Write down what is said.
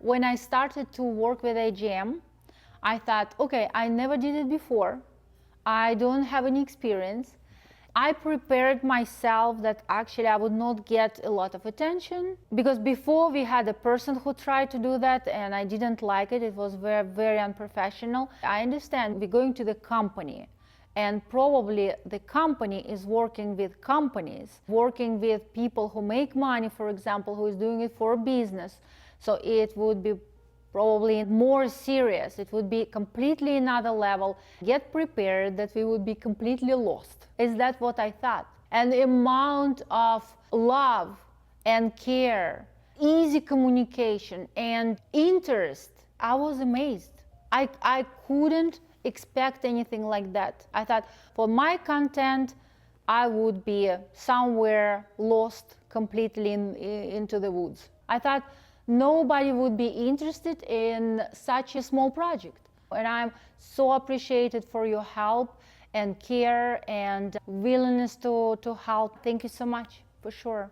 When I started to work with AGM, I thought, okay, I never did it before. I don't have any experience. I prepared myself that actually I would not get a lot of attention, because before we had a person who tried to do that and I didn't like it. It was very, very unprofessional. I understand we're going to the company, and probably the company is working with companies, working with people who make money, for example, who is doing it for business. So it would be probably more serious. It would be completely another level. Get prepared that we would be completely lost. Is that what I thought? And the amount of love and care, easy communication and interest, I was amazed. I couldn't expect anything like that. I thought for my content, I would be somewhere lost completely into the woods. I thought nobody would be interested in such a small project. And I'm so appreciated for your help and care and willingness to help. Thank you so much, for sure.